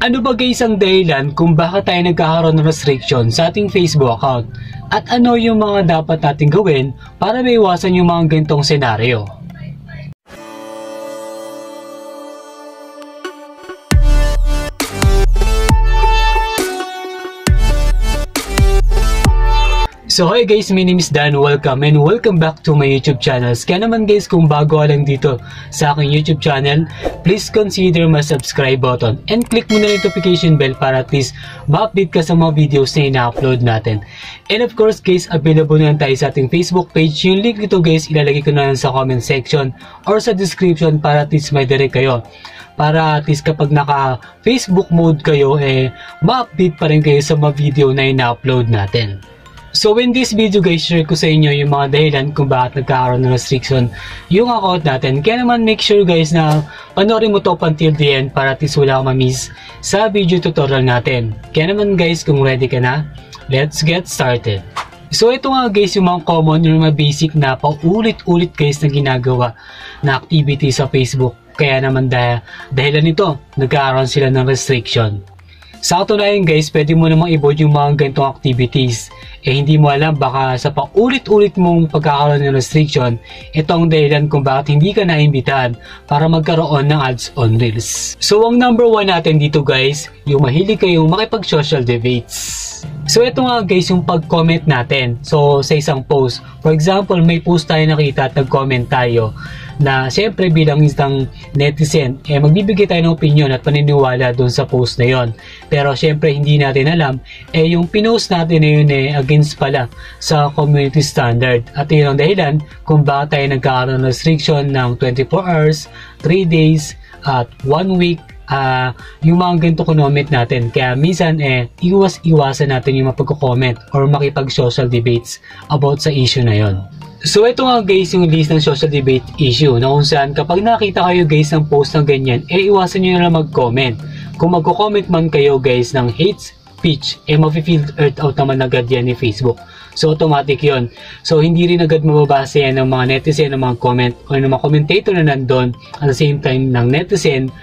Ano ba guys ang dahilan kung bakit tayo nagkakaroon ng restriction sa ating Facebook account? At ano yung mga dapat natin gawin para maiwasan yung mga ganitong senaryo? So hi guys, my name is Dan. Welcome and welcome back to my YouTube channel. Kaya naman guys, kung bago ka lang dito sa aking YouTube channel, please consider my subscribe button and click mo na yung notification bell para at least ma-update ka sa mga videos na ina-upload natin. And of course guys, available na tayo sa ating Facebook page. Yung link nito guys, ilalagay ko na lang sa comment section or sa description para at least may direct kayo. Para at least kapag naka Facebook mode kayo, ma-update pa rin kayo sa mga video na ina-upload natin. So in this video guys, share ko sa inyo yung mga dahilan kung bakit nagkakaroon ng restriction yung account natin. Kaya naman make sure guys na panoorin mo to until the end para at least wala kang ma-miss sa video tutorial natin. Kaya naman guys, kung ready ka na, let's get started. So ito nga guys yung mga common, yung mga basic na paulit-ulit guys na ginagawa na activity sa Facebook. Kaya naman dahilan nito, nagkakaroon sila ng restriction. Sa katunayan guys, pwede mo namang i-board yung mga ganitong activities. Hindi mo alam, baka sa paulit-ulit mong pagkakaroon ng restriction, itong dahilan kung bakit hindi ka naimbitahan para magkaroon ng ads on Reels. So ang number 1 natin dito guys, yung mahilig kayong makipag-social debates. So ito nga guys yung pag-comment natin. So sa isang post, for example, may post tayo nakita at nag-comment tayo na siyempre bilang isang netizen, magbibigay tayo ng opinion at paniniwala doon sa post na yon. Pero siyempre hindi natin alam, yung pinost natin na yun against pala sa community standard. At yun ang dahilan kung bakit tayo nagkakaroon ng restriction ng 24 hours, 3 days, at 1 week, yung mga ganito comment natin. Kaya minsan iwas-iwasan natin yung mapag-comment or makipag-social debates about sa issue na yon. So ito nga guys yung list ng social debate issue na kung saan kapag nakita kayo guys ng post ng ganyan, iwasan nyo na lang mag-comment. Kung magko-comment man kayo guys ng hate speech, mafe-filtered out naman agad yan ni Facebook. So automatic yon. So hindi rin agad mababasa yan ng mga netizen, ng mga comment o ng mga commentator na nandun. At the same time ng netizen,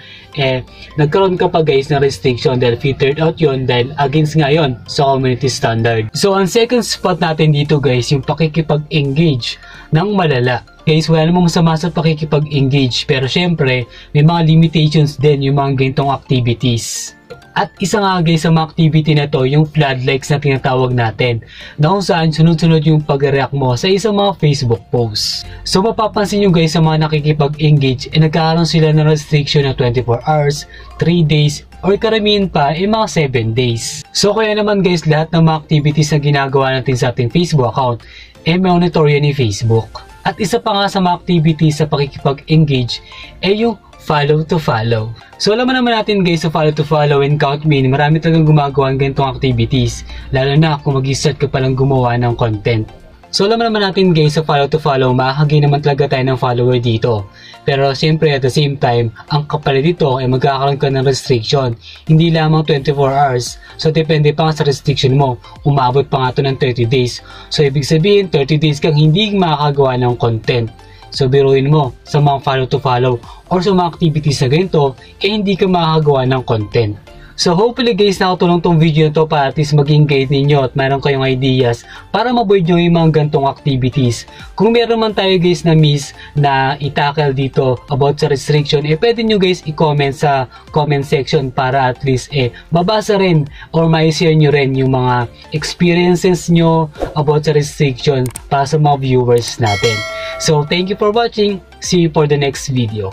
nagkaroon ka pa guys ng restriction dahil filtered out yon dahil against nga yon sa community standard. So ang second spot natin dito guys, yung pakikipag-engage ng malala. Guys, wala namang masama sa pakikipag-engage, pero syempre may mga limitations din yung mga ganitong activities. At isa nga guys sa mga activity na to, yung floodlights na tinatawag natin, na kung saan sunod-sunod yung pag-react mo sa isang mga Facebook posts. So mapapansin nyo guys sa mga nakikipag-engage, nagkakaroon sila ng restriction na 24 hours, 3 days, or karamihan pa mga 7 days. So kaya naman guys, lahat ng mga activities na ginagawa natin sa ating Facebook account, monitor yan ni Facebook. At isa pa nga sa mga activities sa pakikipag-engage, yung follow to follow. So alam naman natin guys sa follow to follow and count me, marami talagang gumagawa ng ganitong activities, lalo na kung mag-start ka palang gumawa ng content. So alam naman natin guys sa follow to follow, makakagay naman talaga tayo ng follower dito. Pero siyempre at the same time, ang kapalit dito ay magkakaroon ka ng restriction. Hindi lamang 24 hours. So depende pa nga sa restriction mo. Umabot pa nga ito ng 30 days. So ibig sabihin 30 days kang hindi makakagawa ng content. So biruin mo sa mga follow to follow or sa mga activities na ganito, hindi ka makakagawa ng content. So hopefully guys, nakatulong tong video na to para at least maging guide ninyo at mayroon kayong ideas para ma-avoid nyo yung mga gantong activities. Kung meron man tayo guys na miss na itackle dito about sa restriction, pwede nyo guys i-comment sa comment section para at least mabasa rin or ma-share nyo rin yung mga experiences nyo about sa restriction para sa mga viewers natin. So thank you for watching. See you for the next video.